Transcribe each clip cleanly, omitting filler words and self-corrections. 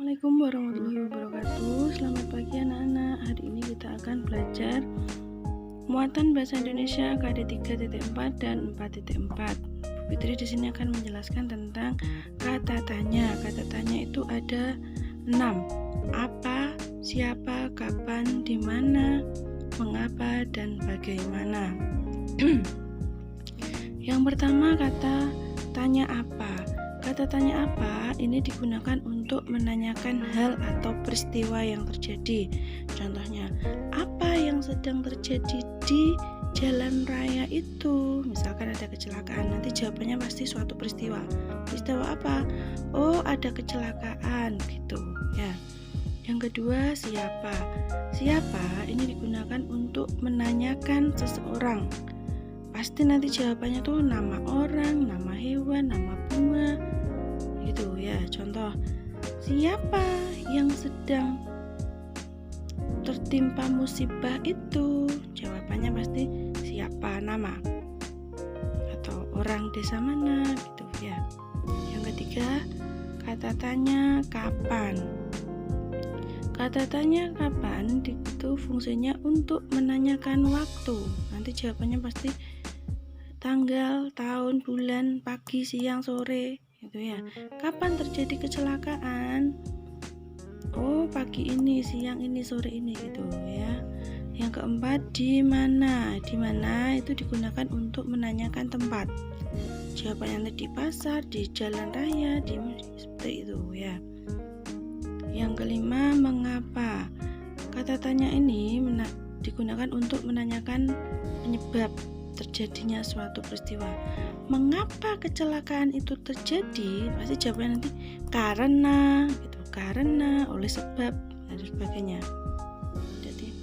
Assalamualaikum warahmatullahi wabarakatuh. Selamat pagi anak-anak. Hari ini kita akan belajar muatan bahasa Indonesia KD 3.4 dan 4.4. Bu Fitri di sini akan menjelaskan tentang kata tanya. Kata tanya itu ada 6. Apa, siapa, kapan, di mana, mengapa, dan bagaimana. Yang pertama, kata tanya apa. Kata tanya apa ini digunakan untuk menanyakan hal atau peristiwa yang terjadi. Contohnya, apa yang sedang terjadi di jalan raya itu? Misalkan ada kecelakaan, nanti jawabannya pasti suatu peristiwa. Peristiwa apa? Oh, ada kecelakaan gitu ya. Yang kedua, siapa? Siapa ini digunakan untuk menanyakan seseorang. Pasti nanti jawabannya tuh nama orang, nama hewan, nama bunga gitu ya. Contoh, siapa yang sedang tertimpa musibah itu? Jawabannya pasti siapa, nama atau orang desa mana gitu ya. Yang ketiga, kata tanya kapan. Kata tanya kapan itu fungsinya untuk menanyakan waktu. Nanti jawabannya pasti tanggal, tahun, bulan, pagi, siang, sore gitu ya. Kapan terjadi kecelakaan? Oh, pagi ini, siang ini, sore ini gitu ya. Yang keempat, di mana? Di mana itu digunakan untuk menanyakan tempat. Jawabannya nanti di pasar, di jalan raya, di seperti itu ya. Yang kelima, mengapa? Kata tanya ini digunakan untuk menanyakan penyebab terjadinya suatu peristiwa. Mengapa kecelakaan itu terjadi? Pasti jawabannya nanti karena gitu, karena, oleh sebab dan sebagainya. Jadi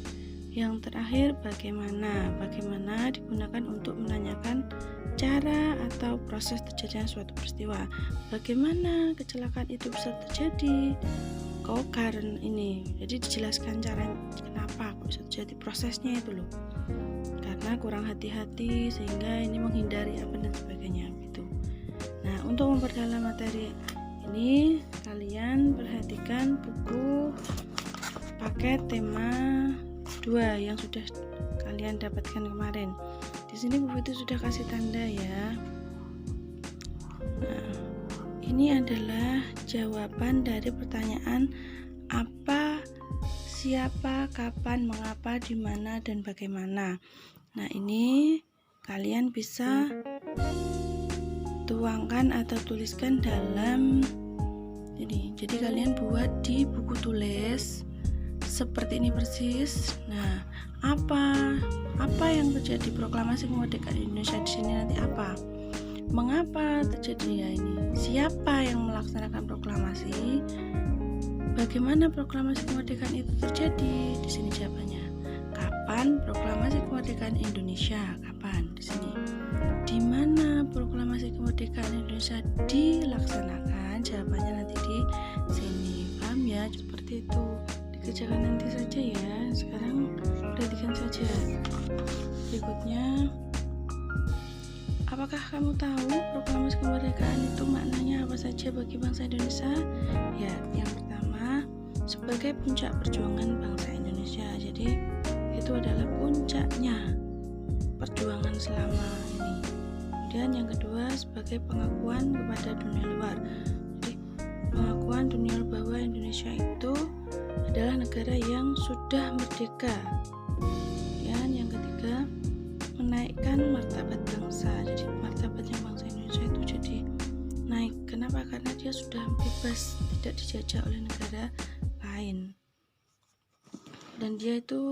yang terakhir, bagaimana? Bagaimana digunakan untuk menanyakan cara atau proses terjadinya suatu peristiwa. Bagaimana kecelakaan itu bisa terjadi? Kok karena ini? Jadi dijelaskan cara kenapa kok bisa terjadi, prosesnya itu loh. Karena kurang hati-hati sehingga ini menghindari apa dan sebagainya gitu. Nah, untuk memperdalam materi ini kalian perhatikan buku paket tema 2 yang sudah kalian dapatkan kemarin. Di sini Bu Fitri sudah kasih tanda ya. Nah, ini adalah jawaban dari pertanyaan apa, siapa, kapan, mengapa, di mana, dan bagaimana. Nah, ini kalian bisa tuangkan atau tuliskan dalam ini. Jadi kalian buat di buku tulis seperti ini persis. Nah, apa yang terjadi proklamasi kemerdekaan Indonesia di sini nanti apa? Mengapa terjadi ya ini? Siapa yang melaksanakan proklamasi? Bagaimana proklamasi kemerdekaan itu terjadi? Di sini jawabannya. Kapan proklamasi kemerdekaan Indonesia? Kapan? Di sini. Di mana proklamasi kemerdekaan Indonesia dilaksanakan? Jawabannya nanti di sini. Paham ya? Seperti itu. Dikerjakan nanti saja ya. Sekarang perhatikan saja. Berikutnya, apakah kamu tahu proklamasi kemerdekaan itu maknanya apa saja bagi bangsa Indonesia? Ya, yang pertama, sebagai puncak perjuangan bangsa Indonesia. Jadi itu adalah puncaknya perjuangan selama ini. Kemudian yang kedua, sebagai pengakuan kepada dunia luar. Jadi pengakuan dunia luar bahwa Indonesia itu adalah negara yang sudah merdeka. Dan yang ketiga, menaikkan martabat bangsa. Jadi martabatnya bangsa Indonesia itu jadi naik. Kenapa? Karena dia sudah bebas, tidak dijajah oleh negara lain. Dan Indonesia itu